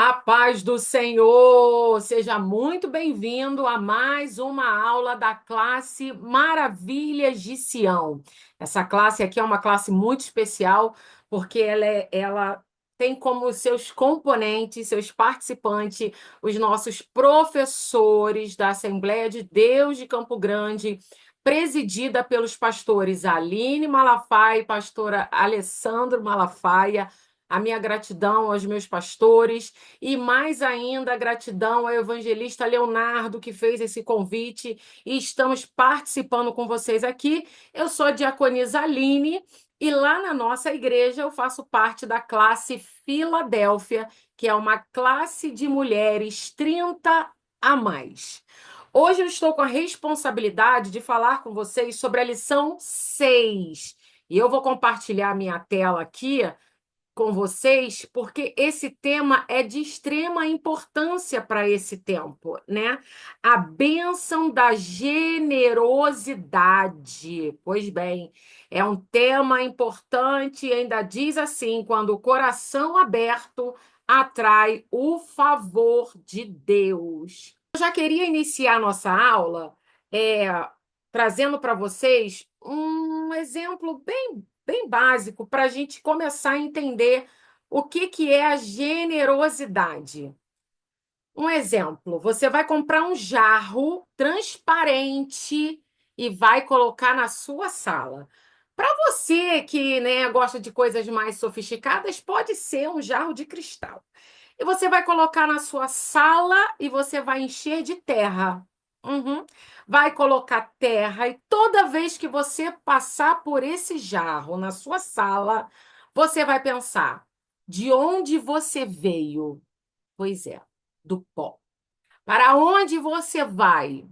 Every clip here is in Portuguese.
A paz do Senhor! Seja muito bem-vindo a mais uma aula da classe Maravilhas de Sião. Essa classe aqui é uma classe muito especial, porque ela tem como seus componentes, seus participantes, os nossos professores da Assembleia de Deus de Campo Grande, presidida pelos pastores Aline Malafaia e pastora Alessandro Malafaia. A minha gratidão aos meus pastores. E mais ainda, gratidão ao evangelista Leonardo, que fez esse convite, e estamos participando com vocês aqui. Eu sou a diaconisa Aline, e lá na nossa igreja eu faço parte da classe Filadélfia, que é uma classe de mulheres 30 a mais. Hoje eu estou com a responsabilidade de falar com vocês sobre a lição 6. E eu vou compartilhar minha tela aqui com vocês, porque esse tema é de extrema importância para esse tempo, né? A bênção da generosidade. Pois bem, é um tema importante e ainda diz assim: quando o coração aberto atrai o favor de Deus. Eu já queria iniciar nossa aula é, trazendo para vocês um exemplo bem básico para a gente começar a entender o que é a generosidade. Um exemplo, você vai comprar um jarro transparente e vai colocar na sua sala. Para você que, né, gosta de coisas mais sofisticadas, pode ser um jarro de cristal. E você vai colocar na sua sala e você vai encher de terra. Uhum. Vai colocar terra e toda vez que você passar por esse jarro na sua sala, você vai pensar: de onde você veio? Pois é, do pó. Para onde você vai?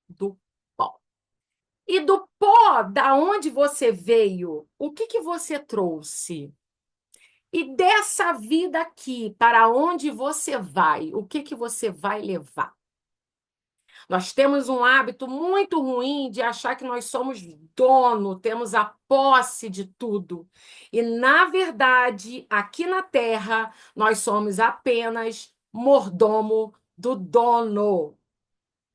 Do pó. E do pó, da onde você veio, o que você trouxe? E dessa vida aqui, para onde você vai? O que você vai levar? Nós temos um hábito muito ruim de achar que nós somos dono, temos a posse de tudo. E, na verdade, aqui na Terra, nós somos apenas mordomo do dono.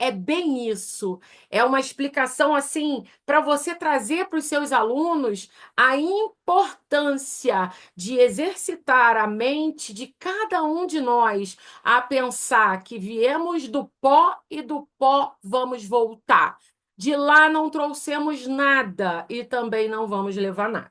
É bem isso. É uma explicação assim para você trazer para os seus alunos a importância de exercitar a mente de cada um de nós a pensar que viemos do pó e do pó vamos voltar. De lá não trouxemos nada e também não vamos levar nada.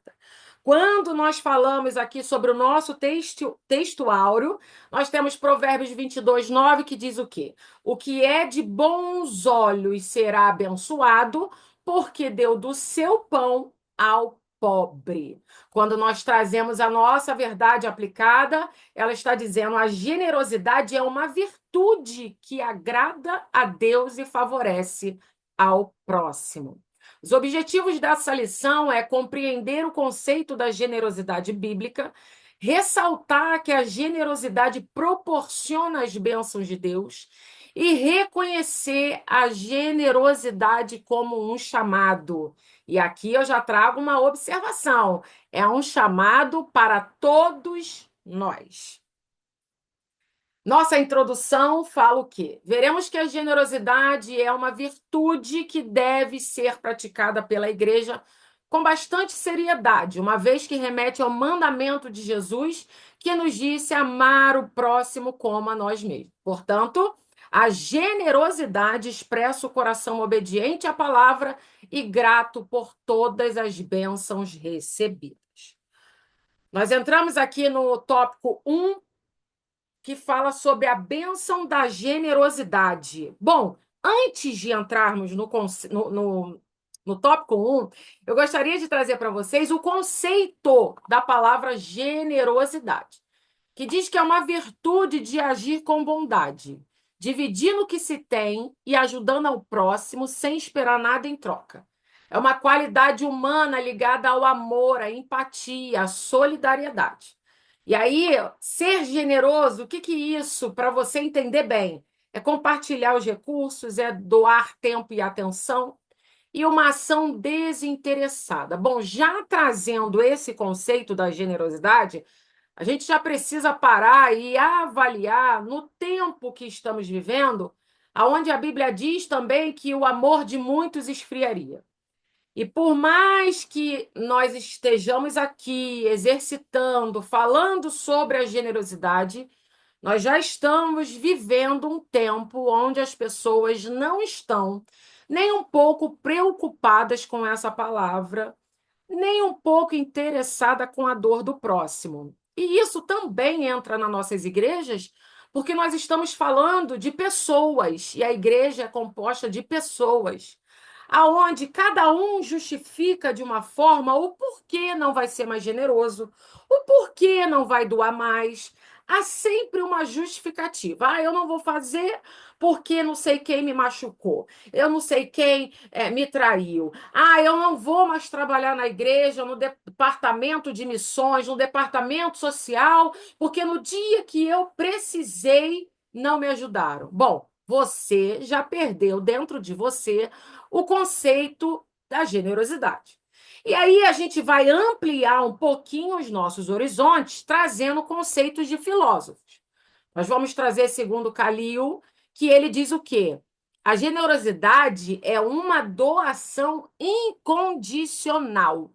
Quando nós falamos aqui sobre o nosso texto áureo, nós temos Provérbios 22:9 que diz o quê? O que é de bons olhos será abençoado, porque deu do seu pão ao pobre. Quando nós trazemos a nossa verdade aplicada, ela está dizendo a generosidade é uma virtude que agrada a Deus e favorece ao próximo. Os objetivos dessa lição é compreender o conceito da generosidade bíblica, ressaltar que a generosidade proporciona as bênçãos de Deus e reconhecer a generosidade como um chamado. E aqui eu já trago uma observação: é um chamado para todos nós. Nossa introdução fala o quê? Veremos que a generosidade é uma virtude que deve ser praticada pela igreja com bastante seriedade, uma vez que remete ao mandamento de Jesus, que nos disse amar o próximo como a nós mesmos. Portanto, a generosidade expressa o coração obediente à palavra e grato por todas as bênçãos recebidas. Nós entramos aqui no tópico 1, que fala sobre a bênção da generosidade. Bom, antes de entrarmos no tópico 1, eu gostaria de trazer para vocês o conceito da palavra generosidade, que diz que é uma virtude de agir com bondade, dividindo o que se tem e ajudando ao próximo sem esperar nada em troca. É uma qualidade humana ligada ao amor, à empatia, à solidariedade. E aí, ser generoso, o que é isso, para você entender bem? É compartilhar os recursos, é doar tempo e atenção, e uma ação desinteressada. Bom, já trazendo esse conceito da generosidade, A gente já precisa parar e avaliar no tempo que estamos vivendo, aonde a Bíblia diz também que o amor de muitos esfriaria. E por mais que nós estejamos aqui exercitando, falando sobre a generosidade, nós já estamos vivendo um tempo onde as pessoas não estão nem um pouco preocupadas com essa palavra, nem um pouco interessada com a dor do próximo. E isso também entra nas nossas igrejas, porque nós estamos falando de pessoas, e a igreja é composta de pessoas, aonde cada um justifica de uma forma o porquê não vai ser mais generoso, o porquê não vai doar mais. Há sempre uma justificativa. Ah, eu não vou fazer porque não sei quem me machucou, eu não sei quem me traiu. Ah, eu não vou mais trabalhar na igreja, no departamento de missões, no departamento social, porque no dia que eu precisei, não me ajudaram. Bom, você já perdeu dentro de você o conceito da generosidade. E aí a gente vai ampliar um pouquinho os nossos horizontes, trazendo conceitos de filósofos. Nós vamos trazer, segundo Calil, que ele diz o quê? A generosidade é uma doação incondicional.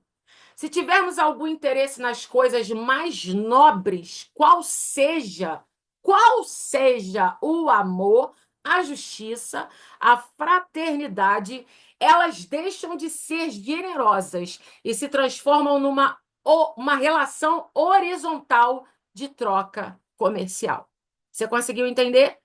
Se tivermos algum interesse nas coisas mais nobres, qual seja o amor, a justiça, a fraternidade, elas deixam de ser generosas e se transformam numa uma relação horizontal de troca comercial. Você conseguiu entender?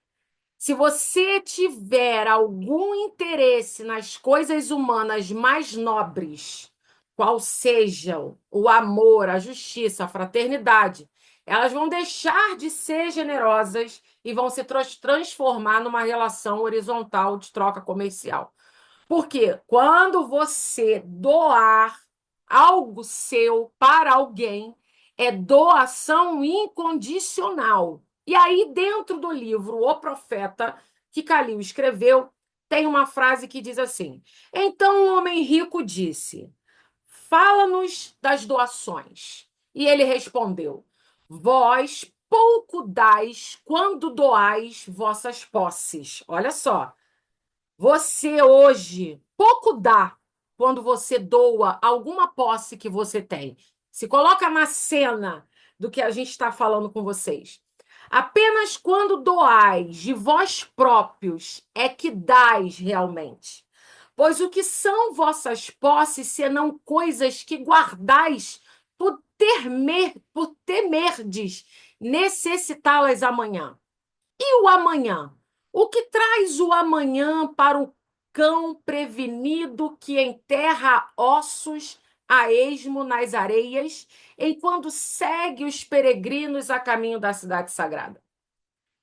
Se você tiver algum interesse nas coisas humanas mais nobres, qual sejam o amor, a justiça, a fraternidade, elas vão deixar de ser generosas e vão se transformar numa relação horizontal de troca comercial. Porque quando você doar algo seu para alguém, é doação incondicional. E aí, dentro do livro O Profeta, que Calil escreveu, tem uma frase que diz assim: Então o homem rico disse: Fala-nos das doações. E ele respondeu: Vós pouco dais quando doais vossas posses. Olha só. Você hoje pouco dá quando você doa alguma posse que você tem. Se coloca na cena do que a gente está falando com vocês. Apenas quando doais de vós próprios é que dais realmente. Pois o que são vossas posses, senão coisas que guardais por temerdes necessitá-las amanhã? E o amanhã? O que traz o amanhã para o cão prevenido que enterra ossos a esmo nas areias, enquanto segue os peregrinos a caminho da cidade sagrada?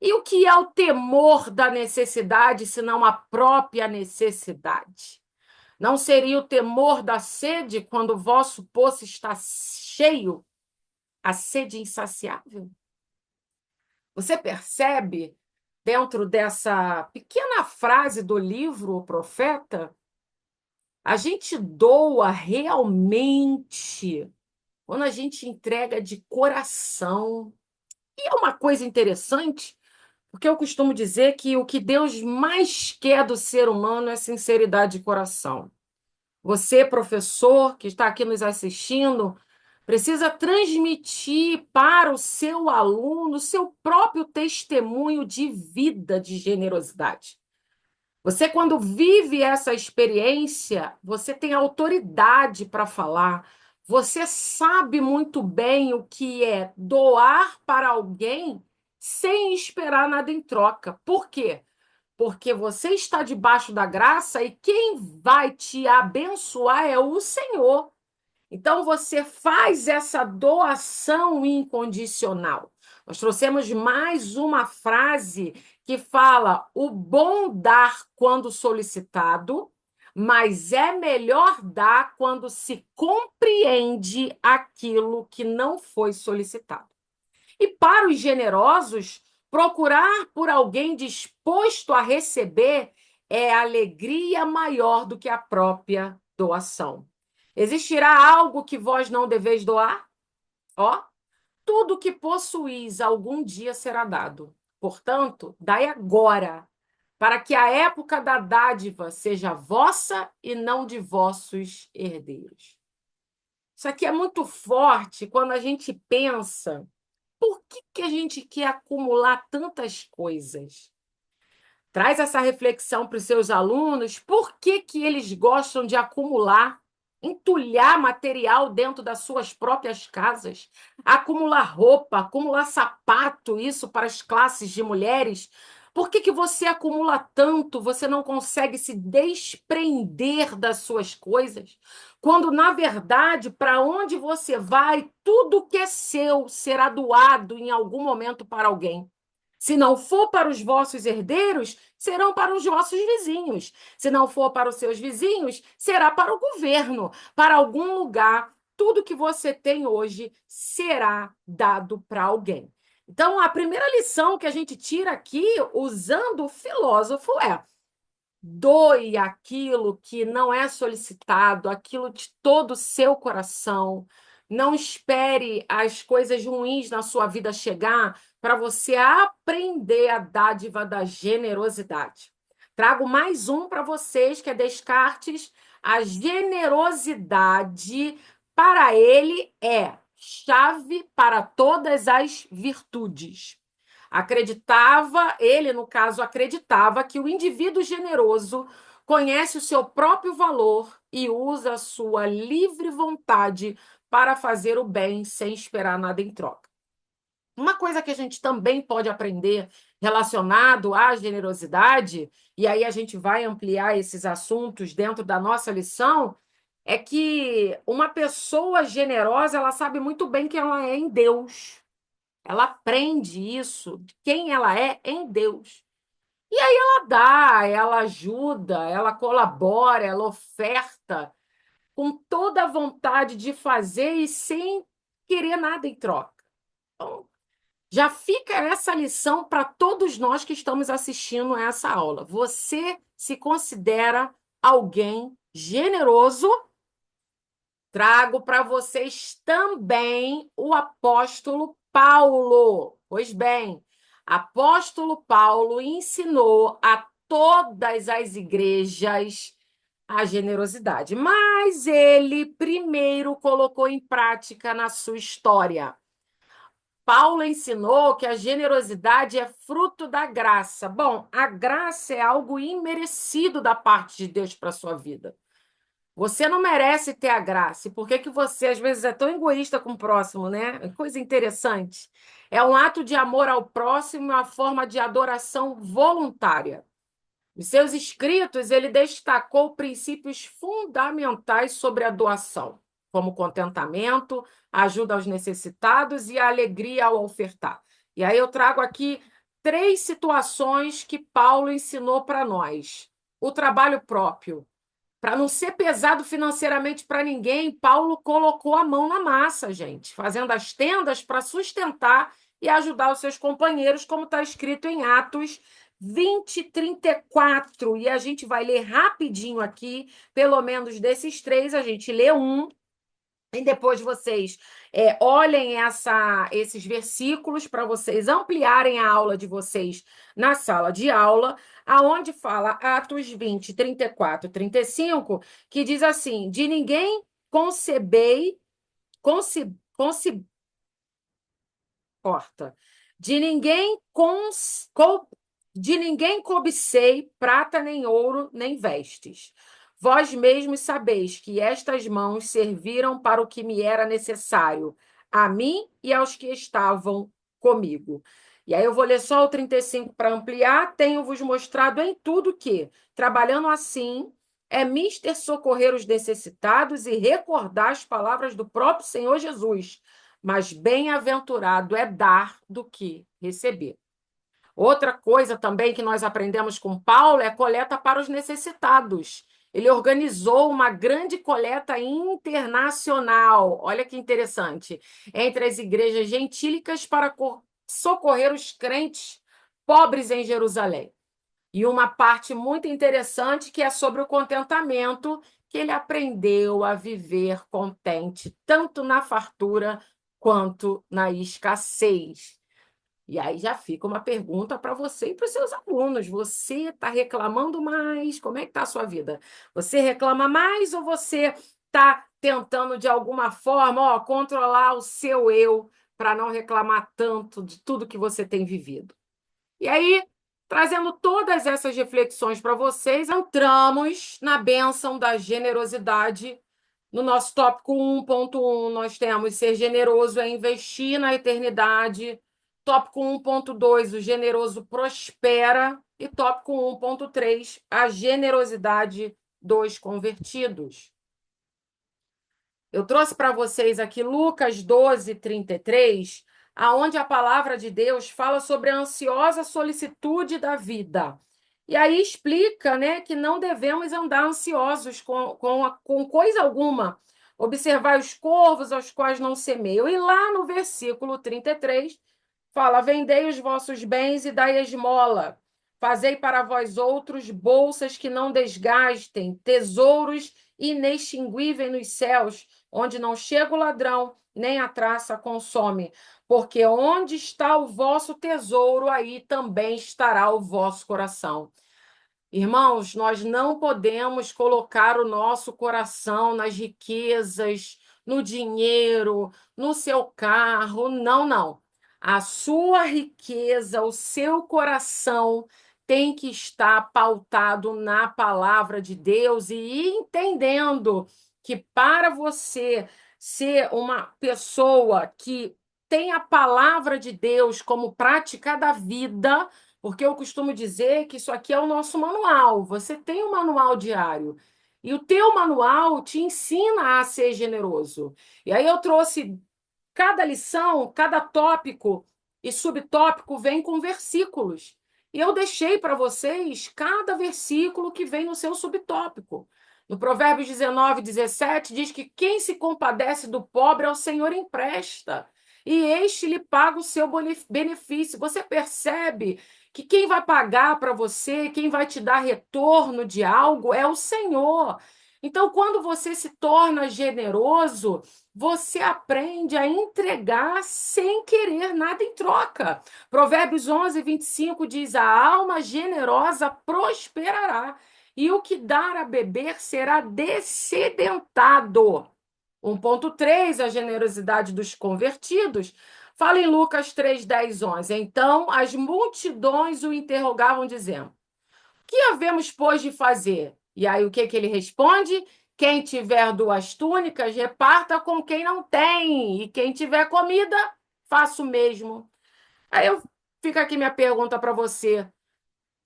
E o que é o temor da necessidade, senão a própria necessidade? Não seria o temor da sede quando o vosso poço está cheio, a sede insaciável? Você percebe, dentro dessa pequena frase do livro O Profeta, a gente doa realmente quando a gente entrega de coração. E é uma coisa interessante, porque eu costumo dizer que o que Deus mais quer do ser humano é sinceridade de coração. Você, professor, que está aqui nos assistindo, precisa transmitir para o seu aluno o seu próprio testemunho de vida de generosidade. Você, quando vive essa experiência, você tem autoridade para falar. Você sabe muito bem o que é doar para alguém sem esperar nada em troca. Por quê? Porque você está debaixo da graça e quem vai te abençoar é o Senhor. Então, você faz essa doação incondicional. Nós trouxemos mais uma frase que fala: o bom dar quando solicitado, mas é melhor dar quando se compreende aquilo que não foi solicitado. E para os generosos, procurar por alguém disposto a receber é alegria maior do que a própria doação. Existirá algo que vós não deveis doar? Ó, tudo que possuís algum dia será dado. Portanto, dai agora, para que a época da dádiva seja vossa e não de vossos herdeiros. Isso aqui é muito forte quando a gente pensa, por que a gente quer acumular tantas coisas? Traz essa reflexão para os seus alunos, por que eles gostam de acumular, entulhar material dentro das suas próprias casas, acumular roupa, acumular sapato, isso para as classes de mulheres. Por que você acumula tanto? Você não consegue se desprender das suas coisas? Quando, na verdade, para onde você vai, tudo que é seu será doado em algum momento para alguém. Se não for para os vossos herdeiros, serão para os vossos vizinhos. Se não for para os seus vizinhos, será para o governo, para algum lugar. Tudo que você tem hoje será dado para alguém. Então, a primeira lição que a gente tira aqui, usando o filósofo, é: doe aquilo que não é solicitado, aquilo de todo o seu coração. Não espere as coisas ruins na sua vida chegar para você aprender a dádiva da generosidade. Trago mais um para vocês, que é Descartes. A generosidade, para ele, é chave para todas as virtudes. Acreditava, ele, no caso, acreditava que o indivíduo generoso conhece o seu próprio valor e usa a sua livre vontade para fazer o bem sem esperar nada em troca. Uma coisa que a gente também pode aprender relacionado à generosidade, e aí a gente vai ampliar esses assuntos dentro da nossa lição, é que uma pessoa generosa, ela sabe muito bem que ela é em Deus. Ela aprende isso, de quem ela é em Deus. E aí ela dá, ela ajuda, ela colabora, ela oferta com toda a vontade de fazer e sem querer nada em troca. Então, já fica essa lição para todos nós que estamos assistindo a essa aula. Você se considera alguém generoso? Trago para vocês também o apóstolo Paulo. Pois bem, apóstolo Paulo ensinou a todas as igrejas a generosidade, mas ele primeiro colocou em prática na sua história. Paulo ensinou que a generosidade é fruto da graça. Bom, a graça é algo imerecido da parte de Deus para a sua vida. Você não merece ter a graça. E por que você, às vezes, é tão egoísta com o próximo, né? Coisa interessante. É um ato de amor ao próximo, uma forma de adoração voluntária. Nos seus escritos, ele destacou princípios fundamentais sobre a doação, como contentamento, ajuda aos necessitados e a alegria ao ofertar. E aí eu trago aqui 3 situações que Paulo ensinou para nós. O trabalho próprio. Para não ser pesado financeiramente para ninguém, Paulo colocou a mão na massa, gente, fazendo as tendas para sustentar e ajudar os seus companheiros, como está escrito em Atos 20:34. E a gente vai ler rapidinho aqui, pelo menos desses 3, a gente lê um. E depois vocês olhem esses versículos para vocês ampliarem a aula de vocês na sala de aula, aonde fala Atos 20:34, 35, que diz assim: de ninguém concebei, conce, conce, corta, de ninguém, de ninguém cobicei prata, nem ouro, nem vestes. Vós mesmos sabeis que estas mãos serviram para o que me era necessário, a mim e aos que estavam comigo. E aí eu vou ler só o 35 para ampliar. Tenho-vos mostrado em tudo que, trabalhando assim, é mister socorrer os necessitados e recordar as palavras do próprio Senhor Jesus. Mas bem-aventurado é dar do que receber. Outra coisa também que nós aprendemos com Paulo é coleta para os necessitados. Ele organizou uma grande coleta internacional, olha que interessante, entre as igrejas gentílicas para socorrer os crentes pobres em Jerusalém. E uma parte muito interessante que é sobre o contentamento, que ele aprendeu a viver contente, tanto na fartura quanto na escassez. E aí já fica uma pergunta para você e para os seus alunos. Você está reclamando mais? Como é que está a sua vida? Você reclama mais ou você está tentando, de alguma forma, controlar o seu eu para não reclamar tanto de tudo que você tem vivido? E aí, trazendo todas essas reflexões para vocês, entramos na bênção da generosidade. No nosso tópico 1.1, nós temos ser generoso é investir na eternidade. Tópico 1.2, o generoso prospera. E tópico 1.3, a generosidade dos convertidos. Eu trouxe para vocês aqui Lucas 12:33, aonde a palavra de Deus fala sobre a ansiosa solicitude da vida. E aí explica, né, que não devemos andar ansiosos com coisa alguma. Observar os corvos aos quais não semeiam. E lá no versículo 33, fala: vendei os vossos bens e dai esmola. Fazei para vós outros bolsas que não desgastem, tesouros inextinguíveis nos céus, onde não chega o ladrão, nem a traça consome. Porque onde está o vosso tesouro, aí também estará o vosso coração. Irmãos, nós não podemos colocar o nosso coração nas riquezas, no dinheiro, no seu carro. Não, não. A sua riqueza, o seu coração tem que estar pautado na palavra de Deus e entendendo que para você ser uma pessoa que tem a palavra de Deus como prática da vida, porque eu costumo dizer que isso aqui é o nosso manual. Você tem um manual diário. E o teu manual te ensina a ser generoso. E aí eu trouxe cada lição, cada tópico e subtópico vem com versículos. E eu deixei para vocês cada versículo que vem no seu subtópico. No Provérbios 19:17 diz que quem se compadece do pobre ao Senhor empresta, e este lhe paga o seu benefício. Você percebe que quem vai pagar para você, quem vai te dar retorno de algo é o Senhor. Então, quando você se torna generoso, você aprende a entregar sem querer nada em troca. Provérbios 11:25 diz: a alma generosa prosperará, e o que dar a beber será descedentado. 1.3, a generosidade dos convertidos. Fala em Lucas 3:10, 11. Então as multidões o interrogavam, dizendo: que havemos, pois, de fazer? E aí, o que que ele responde? Quem tiver 2 túnicas, reparta com quem não tem. E quem tiver comida, faça o mesmo. Aí fica aqui minha pergunta para você.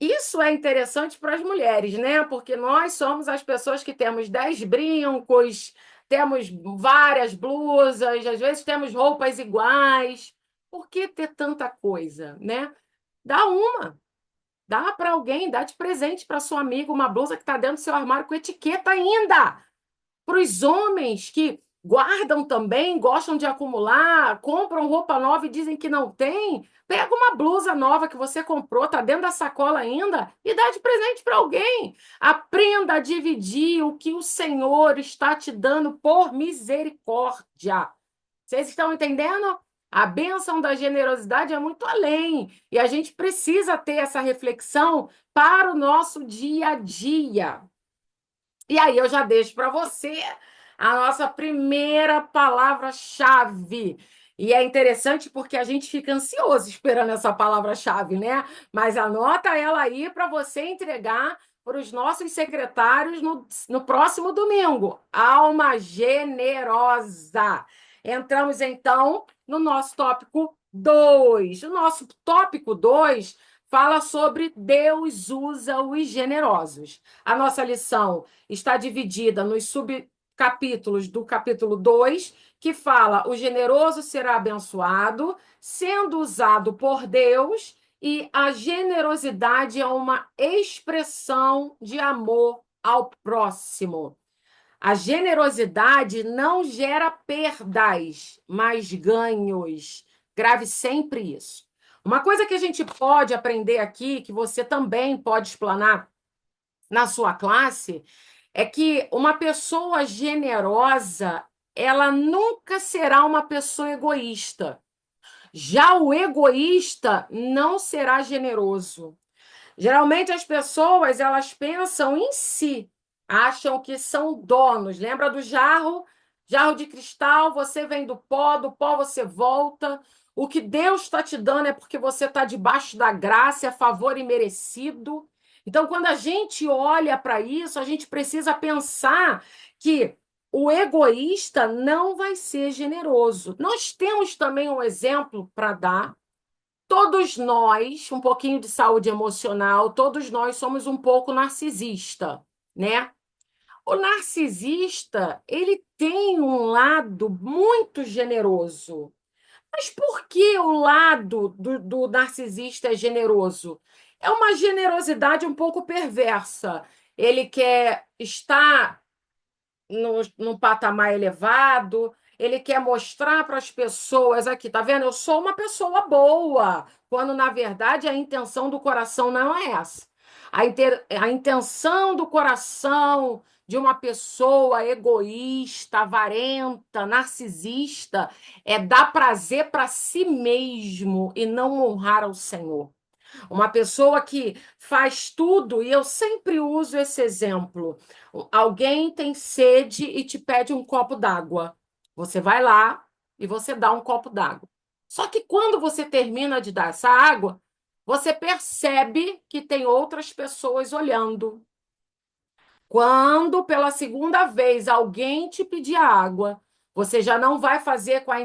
Isso é interessante para as mulheres, né? Porque nós somos as pessoas que temos 10 brincos, temos várias blusas, às vezes temos roupas iguais. Por que ter tanta coisa, né? Dá uma. Dá para alguém, dá de presente para sua amiga uma blusa que está dentro do seu armário com etiqueta ainda. Para os homens que guardam também, gostam de acumular, compram roupa nova e dizem que não tem, pega uma blusa nova que você comprou, está dentro da sacola ainda, e dá de presente para alguém. Aprenda a dividir o que o Senhor está te dando por misericórdia. Vocês estão entendendo? A bênção da generosidade é muito além. E a gente precisa ter essa reflexão para o nosso dia a dia. E aí eu já deixo para você a nossa primeira palavra-chave. E é interessante porque a gente fica ansioso esperando essa palavra-chave, né? Mas anota ela aí para você entregar para os nossos secretários no próximo domingo. Alma generosa. Entramos então no nosso tópico 2. O nosso tópico 2 fala sobre Deus usa os generosos. A nossa lição está dividida nos subcapítulos do capítulo 2, que fala: o generoso será abençoado, sendo usado por Deus, e a generosidade é uma expressão de amor ao próximo. A generosidade não gera perdas, mas ganhos. Grave sempre isso. Uma coisa que a gente pode aprender aqui, que você também pode explanar na sua classe, é que uma pessoa generosa, ela nunca será uma pessoa egoísta. Já o egoísta não será generoso. Geralmente as pessoas, elas pensam em si, acham que são donos. Lembra do jarro? Jarro de cristal, você vem do pó você volta. O que Deus está te dando é porque você está debaixo da graça, é favor imerecido. Então, quando a gente olha para isso, a gente precisa pensar que o egoísta não vai ser generoso. Nós temos também um exemplo para dar. Todos nós, um pouquinho de saúde emocional, todos nós somos um pouco narcisista, né? O narcisista, ele tem um lado muito generoso. Mas por que o lado do narcisista é generoso? É uma generosidade um pouco perversa. Ele quer estar num patamar elevado, ele quer mostrar para as pessoas aqui, tá vendo? Eu sou uma pessoa boa, quando na verdade a intenção do coração não é essa. A intenção do coração de uma pessoa egoísta, avarenta, narcisista, é dar prazer para si mesmo e não honrar ao Senhor. Uma pessoa que faz tudo, e eu sempre uso esse exemplo. Alguém tem sede e te pede um copo d'água. Você vai lá e você dá um copo d'água. Só que quando você termina de dar essa água, você percebe que tem outras pessoas olhando. Quando pela segunda vez alguém te pedir água, você já não vai fazer com a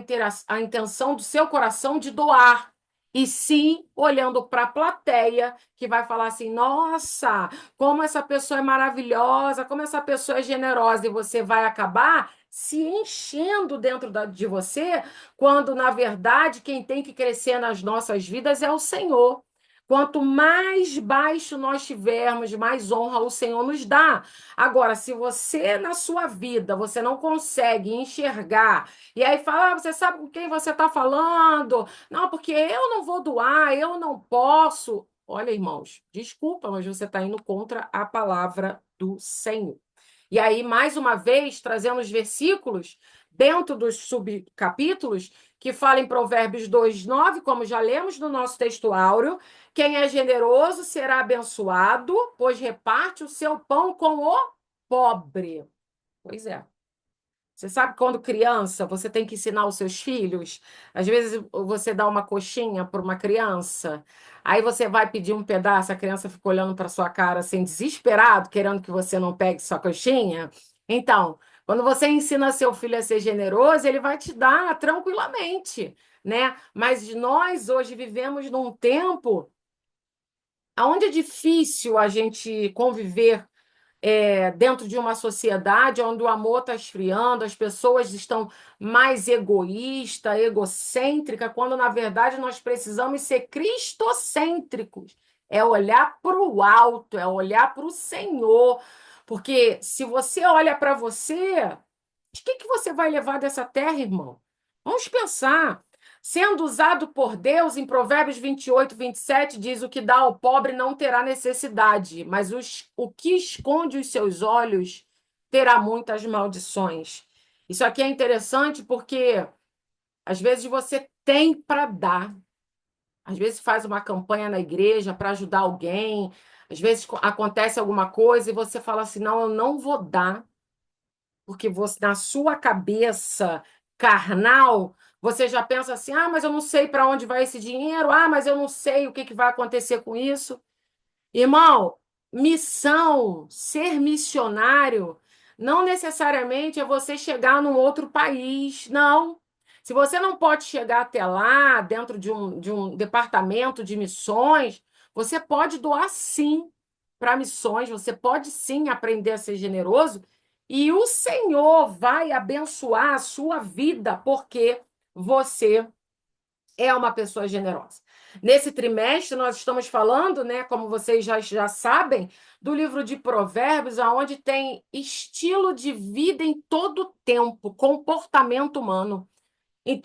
intenção do seu coração de doar, e sim olhando para a plateia, que vai falar assim: nossa, como essa pessoa é maravilhosa, como essa pessoa é generosa, e você vai acabar se enchendo dentro de você, quando na verdade quem tem que crescer nas nossas vidas é o Senhor. Quanto mais baixo nós tivermos, mais honra o Senhor nos dá. Agora, se você na sua vida você não consegue enxergar e aí fala, você sabe com quem você está falando? Não, porque eu não vou doar, eu não posso. Olha, irmãos, desculpa, mas você está indo contra a palavra do Senhor. E aí, mais uma vez, trazendo os versículos dentro dos subcapítulos que fala em Provérbios 2:9, como já lemos no nosso texto áureo, quem é generoso será abençoado, pois reparte o seu pão com o pobre. Pois é. Você sabe quando criança você tem que ensinar os seus filhos? Às vezes você dá uma coxinha para uma criança, aí você vai pedir um pedaço, a criança fica olhando para sua cara assim, desesperado, querendo que você não pegue sua coxinha. Então, quando você ensina seu filho a ser generoso, ele vai te dar tranquilamente, né? Mas nós hoje vivemos num tempo onde é difícil a gente conviver dentro de uma sociedade onde o amor está esfriando, as pessoas estão mais egoístas, egocêntricas, quando na verdade nós precisamos ser cristocêntricos. É olhar para o alto, é olhar para o Senhor. Porque se você olha para você, de que você vai levar dessa terra, irmão? Vamos pensar. Sendo usado por Deus, em Provérbios 28:27, diz: o que dá ao pobre não terá necessidade, mas o que esconde os seus olhos terá muitas maldições. Isso aqui é interessante porque às vezes você tem para dar, às vezes faz uma campanha na igreja para ajudar alguém, às vezes acontece alguma coisa e você fala assim: não, eu não vou dar porque você, na sua cabeça carnal, você já pensa assim: ah, mas eu não sei para onde vai esse dinheiro, ah, mas eu não sei o que vai acontecer com isso. Irmão, missão, ser missionário, não necessariamente é você chegar num outro país, não. Se você não pode chegar até lá, dentro de um departamento de missões, você pode doar sim para missões, você pode sim aprender a ser generoso, e o Senhor vai abençoar a sua vida, porque você é uma pessoa generosa. Nesse trimestre, nós estamos falando, né, como vocês já sabem, do livro de Provérbios, onde tem estilo de vida em todo o tempo, comportamento humano. Em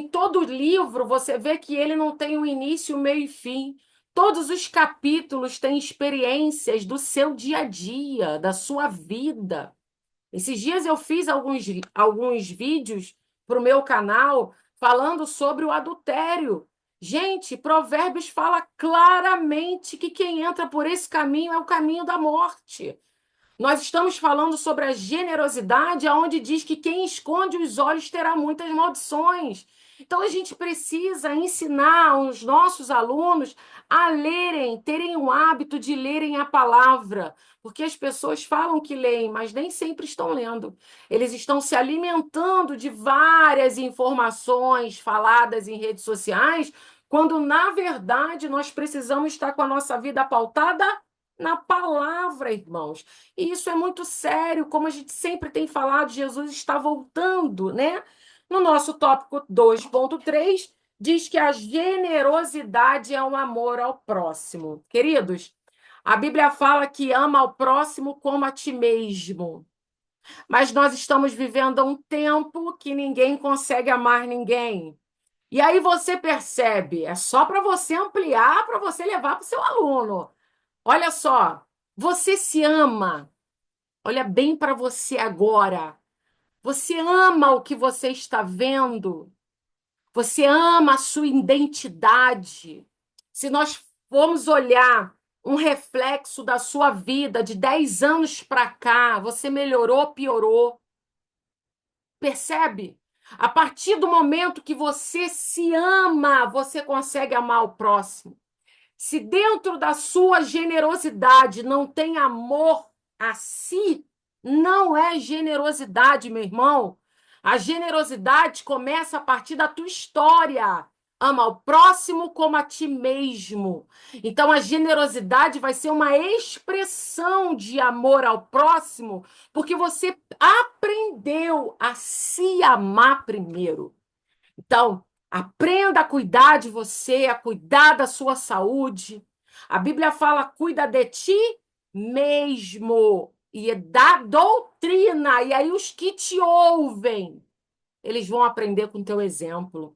todo livro, você vê que ele não tem um início, meio e fim. Todos os capítulos têm experiências do seu dia a dia, da sua vida. Esses dias eu fiz alguns vídeos para o meu canal falando sobre o adultério. Gente, Provérbios fala claramente que quem entra por esse caminho é o caminho da morte. Nós estamos falando sobre a generosidade, aonde diz que quem esconde os olhos terá muitas maldições. Então a gente precisa ensinar os nossos alunos a lerem, terem o hábito de lerem a palavra, porque as pessoas falam que leem, mas nem sempre estão lendo. Eles estão se alimentando de várias informações faladas em redes sociais, quando na verdade nós precisamos estar com a nossa vida pautada na palavra, irmãos. E isso é muito sério, como a gente sempre tem falado, Jesus está voltando, né? No nosso tópico 2.3, diz que a generosidade é um amor ao próximo. Queridos, a Bíblia fala que ama ao próximo como a ti mesmo. Mas nós estamos vivendo um tempo que ninguém consegue amar ninguém. E aí você percebe, é só para você ampliar, para você levar para o seu aluno. Olha só, você se ama. Olha bem para você agora. Você ama o que você está vendo. Você ama a sua identidade. Se nós formos olhar um reflexo da sua vida de 10 anos para cá, você melhorou, piorou. Percebe? A partir do momento que você se ama, você consegue amar o próximo. Se dentro da sua generosidade não tem amor a si, não é generosidade, meu irmão. A generosidade começa a partir da tua história. Ama o próximo como a ti mesmo. Então, a generosidade vai ser uma expressão de amor ao próximo, porque você aprendeu a se amar primeiro. Então, aprenda a cuidar de você, a cuidar da sua saúde. A Bíblia fala: cuida de ti mesmo. E é da doutrina. E aí, os que te ouvem, eles vão aprender com o teu exemplo.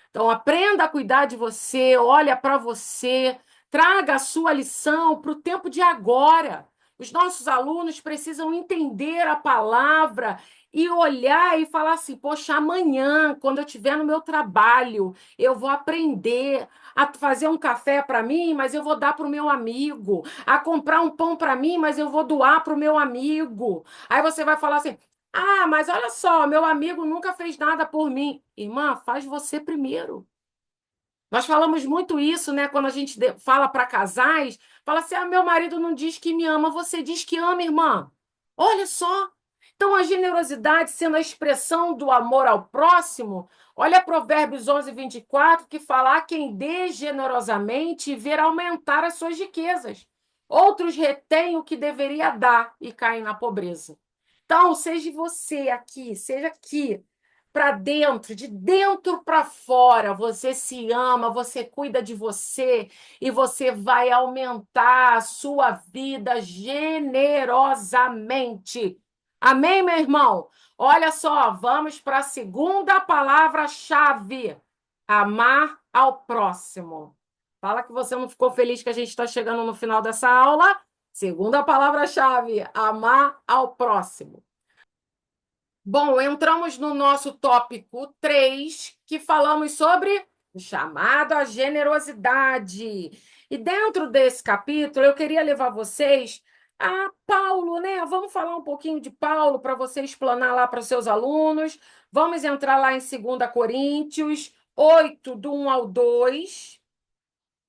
Então, aprenda a cuidar de você, olha para você, traga a sua lição para o tempo de agora. Os nossos alunos precisam entender a palavra e olhar e falar assim: poxa, amanhã, quando eu estiver no meu trabalho, eu vou aprender a fazer um café para mim, mas eu vou dar para o meu amigo, a comprar um pão para mim, mas eu vou doar para o meu amigo. Aí você vai falar assim: ah, mas olha só, meu amigo nunca fez nada por mim. Irmã, faz você primeiro. Nós falamos muito isso, né? Quando a gente fala para casais, fala assim: ah, meu marido não diz que me ama, você diz que ama, irmã. Olha só. Então, a generosidade sendo a expressão do amor ao próximo, olha Provérbios 11:24, que fala: "Ah, quem dê generosamente e ver aumentar as suas riquezas. Outros retêm o que deveria dar e caem na pobreza." Então, seja você aqui, seja aqui para dentro, de dentro para fora, você se ama, você cuida de você e você vai aumentar a sua vida generosamente. Amém, meu irmão? Olha só, vamos para a segunda palavra-chave: amar ao próximo. Fala que você não ficou feliz que a gente está chegando no final dessa aula. Segunda palavra-chave: amar ao próximo. Bom, entramos no nosso tópico 3, que falamos sobre o chamado à generosidade. E dentro desse capítulo, eu queria levar vocês a Paulo, né? Vamos falar um pouquinho de Paulo para você explanar lá para os seus alunos. Vamos entrar lá em 2 Coríntios 8, do 1 ao 2.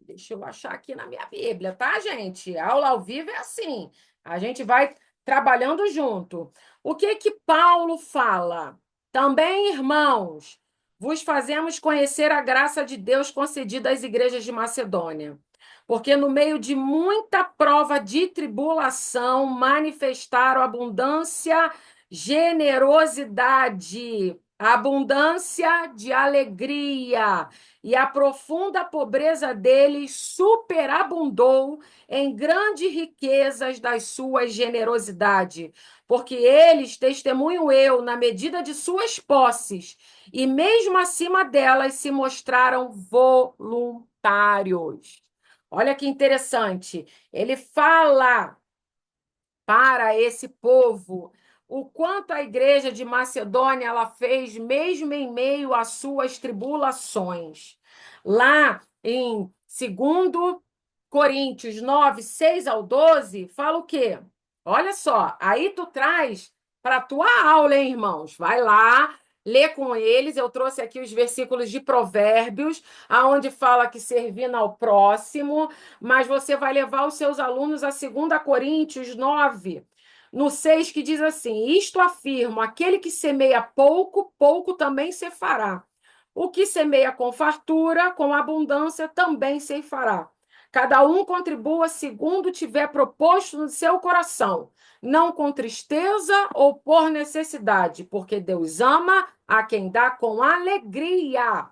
Deixa eu achar aqui na minha Bíblia, tá, gente? Aula ao vivo é assim. A gente vai trabalhando junto. O que que Paulo fala? Também, irmãos, vos fazemos conhecer a graça de Deus concedida às igrejas de Macedônia. Porque no meio de muita prova de tribulação manifestaram abundância, generosidade, abundância de alegria, e a profunda pobreza deles superabundou em grandes riquezas das suas generosidade, porque eles, testemunho eu, na medida de suas posses, e mesmo acima delas se mostraram voluntários. Olha que interessante. Ele fala para esse povo: o quanto a igreja de Macedônia ela fez mesmo em meio às suas tribulações. Lá em 2 Coríntios 9, 6 ao 12, fala o quê? Olha só, aí tu traz para a tua aula, hein, irmãos? Vai lá, lê com eles. Eu trouxe aqui os versículos de Provérbios, aonde fala que servindo ao próximo, mas você vai levar os seus alunos a 2 Coríntios 9, no 6, que diz assim: Isto afirmo, aquele que semeia pouco, pouco também se fará. O que semeia com fartura, com abundância, também se fará. Cada um contribua segundo tiver proposto no seu coração, não com tristeza ou por necessidade, porque Deus ama a quem dá com alegria.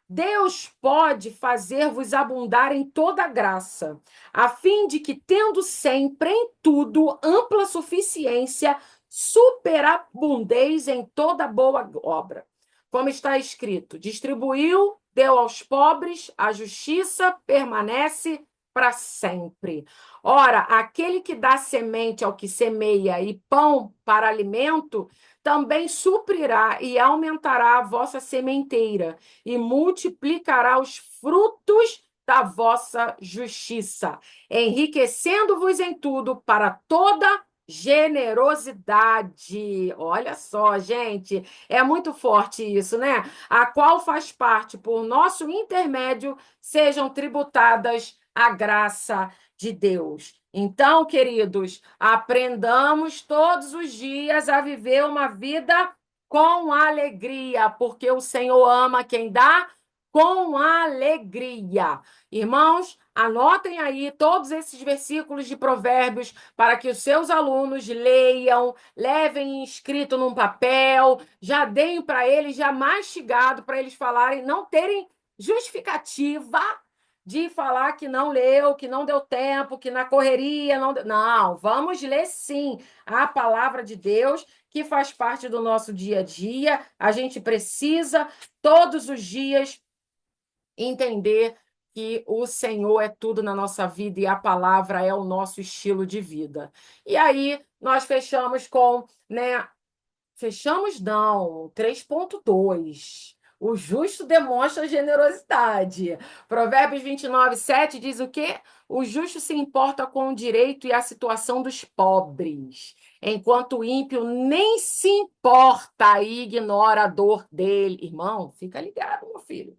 Deus pode fazer-vos abundar em toda graça, a fim de que, tendo sempre em tudo ampla suficiência, superabundeis em toda boa obra. Como está escrito: distribuiu, deu aos pobres, a justiça permanece para sempre. Ora, aquele que dá semente ao que semeia e pão para alimento, também suprirá e aumentará a vossa sementeira e multiplicará os frutos da vossa justiça, enriquecendo-vos em tudo para toda generosidade. Olha só, gente, é muito forte isso, né? A qual faz parte, por nosso intermédio, sejam tributadas a graça de Deus. Então, queridos, aprendamos todos os dias a viver uma vida com alegria, porque o Senhor ama quem dá com alegria. Irmãos, anotem aí todos esses versículos de Provérbios para que os seus alunos leiam, levem escrito num papel, já deem para eles, já mastigado, para eles falarem, não terem justificativa de falar que não leu, que não deu tempo, que na correria não deu. Não, vamos ler sim a palavra de Deus, que faz parte do nosso dia a dia. A gente precisa, todos os dias, entender que o Senhor é tudo na nossa vida e a palavra é o nosso estilo de vida. E aí, nós fechamos com, né? Fechamos não, 3.2. O justo demonstra generosidade. Provérbios 29, 7 diz o quê? O justo se importa com o direito e a situação dos pobres, enquanto o ímpio nem se importa e ignora a dor dele. Irmão, fica ligado, meu filho.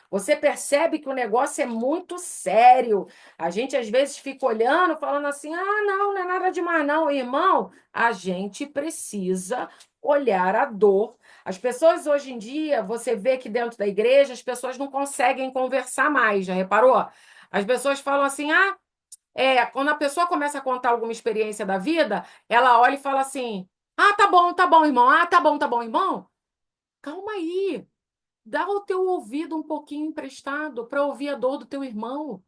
Você percebe que o negócio é muito sério. A gente às vezes fica olhando, falando assim: ah, não, não é nada demais, não, irmão. A gente precisa olhar a dor. As pessoas hoje em dia, você vê que dentro da igreja, as pessoas não conseguem conversar mais, já reparou? As pessoas falam assim: ah, quando a pessoa começa a contar alguma experiência da vida, ela olha e fala assim: ah, tá bom, irmão. Ah, tá bom, irmão. Calma aí. Dá o teu ouvido um pouquinho emprestado para ouvir a dor do teu irmão.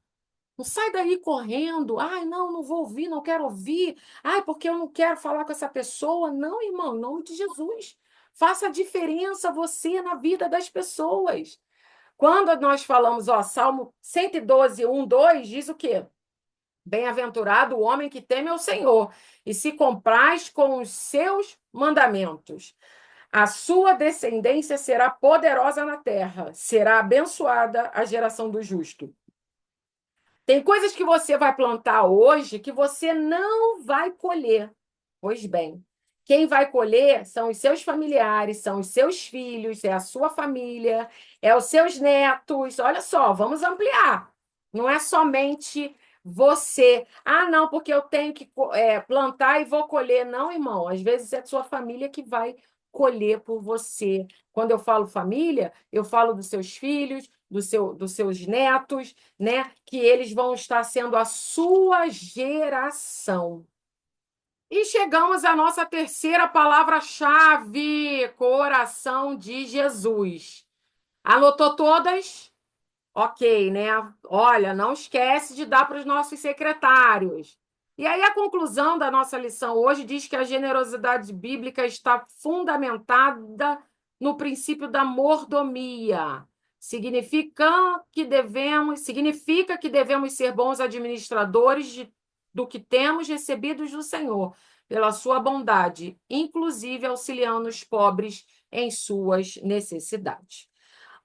Não sai daí correndo. Ai, não, não vou ouvir, não quero ouvir. Ai, porque eu não quero falar com essa pessoa. Não, irmão, em nome de Jesus. Faça a diferença você na vida das pessoas. Quando nós falamos, ó, Salmo 112, 1, 2, diz o quê? Bem-aventurado o homem que teme ao Senhor e se compraz com os seus mandamentos. A sua descendência será poderosa na terra, será abençoada a geração do justo. Tem coisas que você vai plantar hoje que você não vai colher. Pois bem, quem vai colher são os seus familiares, são os seus filhos, é a sua família, é os seus netos. Olha só, vamos ampliar. Não é somente você. Ah, não, porque eu tenho que plantar e vou colher. Não, irmão. Às vezes é a sua família que vai colher por você. Quando eu falo família, eu falo dos seus filhos, dos seus netos, né? Que eles vão estar sendo a sua geração. E chegamos à nossa terceira palavra-chave: coração de Jesus. Anotou todas? Ok, né? Olha, não esquece de dar para os nossos secretários. E aí, a conclusão da nossa lição hoje diz que a generosidade bíblica está fundamentada no princípio da mordomia. Significa que devemos ser bons administradores do que temos recebidos do Senhor, pela sua bondade, inclusive auxiliando os pobres em suas necessidades.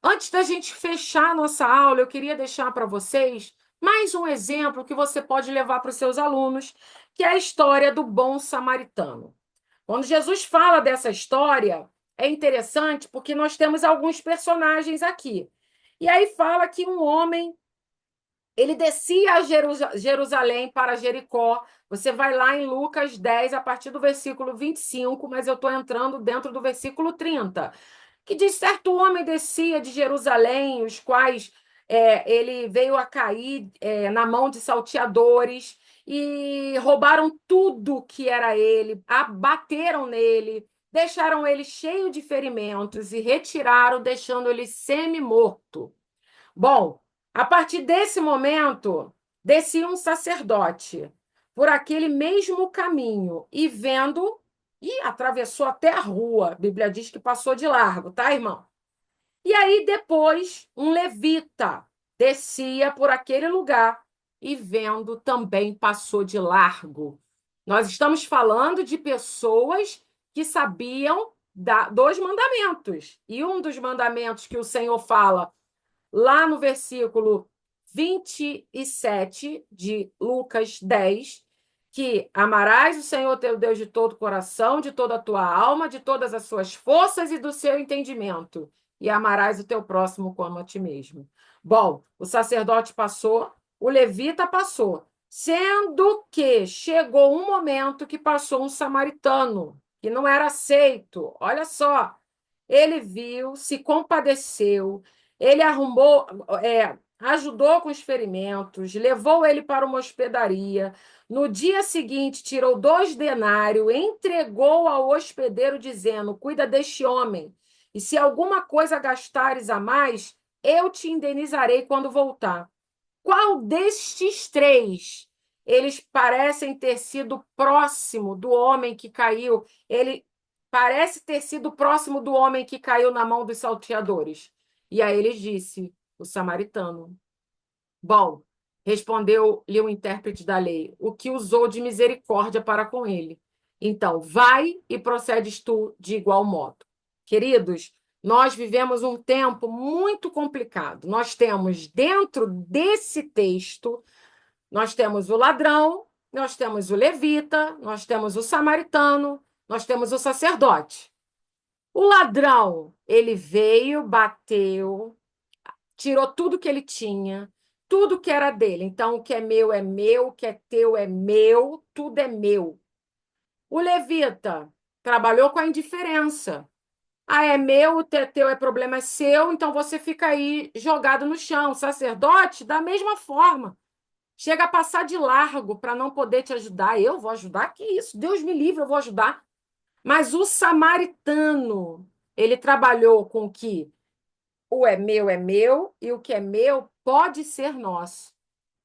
Antes da gente fechar a nossa aula, eu queria deixar para vocês mais um exemplo que você pode levar para os seus alunos, que é a história do bom samaritano. Quando Jesus fala dessa história, é interessante porque nós temos alguns personagens aqui. E aí fala que um homem, ele descia a Jerusalém para Jericó. Você vai lá em Lucas 10, a partir do versículo 25, mas eu estou entrando dentro do versículo 30, que diz: certo homem descia de Jerusalém, os quais ele veio a cair na mão de salteadores e roubaram tudo que era ele, abateram nele, deixaram ele cheio de ferimentos e retiraram, deixando ele semi-morto. Bom, a partir desse momento, descia um sacerdote por aquele mesmo caminho e vendo, e atravessou até a rua. A Bíblia diz que passou de largo, tá, irmão? E aí depois um levita descia por aquele lugar e vendo também passou de largo. Nós estamos falando de pessoas que sabiam dos mandamentos. E um dos mandamentos que o Senhor fala lá no versículo 27 de Lucas 10, que amarás o Senhor teu Deus de todo o coração, de toda a tua alma, de todas as suas forças e do seu entendimento, e amarás o teu próximo como a ti mesmo. Bom, o sacerdote passou, o levita passou, sendo que chegou um momento que passou um samaritano, que não era aceito. Olha só, ele viu, se compadeceu, ele arrumou, ajudou com os ferimentos, levou ele para uma hospedaria. No dia seguinte, tirou 2 denários, entregou ao hospedeiro, dizendo: cuida deste homem, e se alguma coisa gastares a mais, eu te indenizarei quando voltar. Qual destes três eles parecem ter sido próximo do homem que caiu? Ele parece ter sido próximo do homem que caiu na mão dos salteadores. E aí ele disse, o samaritano. Bom, respondeu-lhe o intérprete da lei, o que usou de misericórdia para com ele. Então, vai e procedes tu de igual modo. Queridos, nós vivemos um tempo muito complicado. Nós temos, dentro desse texto, nós temos o ladrão, nós temos o levita, nós temos o samaritano, nós temos o sacerdote. O ladrão, ele veio, bateu, tirou tudo que ele tinha, tudo que era dele. Então, o que é meu, o que é teu é meu, tudo é meu. O levita trabalhou com a indiferença. Ah, é meu, o teu é problema é seu, então você fica aí jogado no chão. O sacerdote, da mesma forma, chega a passar de largo para não poder te ajudar. Eu vou ajudar? Que isso? Deus me livre, eu vou ajudar. Mas o samaritano, ele trabalhou com que o é meu e o que é meu pode ser nosso.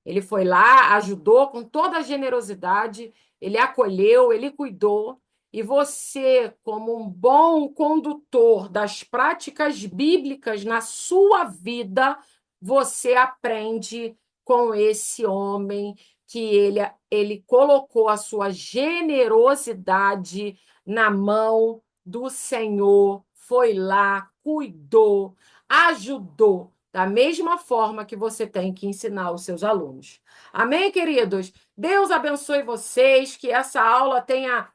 Ele foi lá, ajudou com toda a generosidade, ele acolheu, ele cuidou. E você, como um bom condutor das práticas bíblicas na sua vida, você aprende com esse homem que ele colocou a sua generosidade na mão do Senhor, foi lá, cuidou, ajudou, da mesma forma que você tem que ensinar os seus alunos. Amém, queridos? Deus abençoe vocês, que essa aula tenha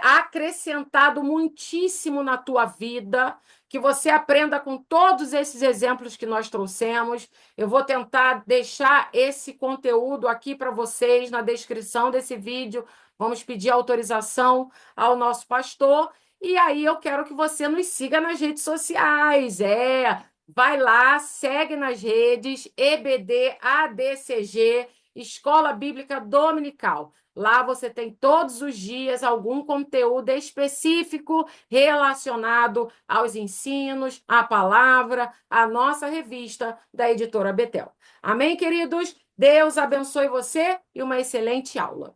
acrescentado muitíssimo na tua vida, que você aprenda com todos esses exemplos que nós trouxemos. Eu vou tentar deixar esse conteúdo aqui para vocês na descrição desse vídeo. Vamos pedir autorização ao nosso pastor. E aí eu quero que você nos siga nas redes sociais. Vai lá, segue nas redes, EBD, ADCG, Escola Bíblica Dominical. Lá você tem todos os dias algum conteúdo específico relacionado aos ensinos, à palavra, à nossa revista da editora Betel. Amém, queridos? Deus abençoe você e uma excelente aula.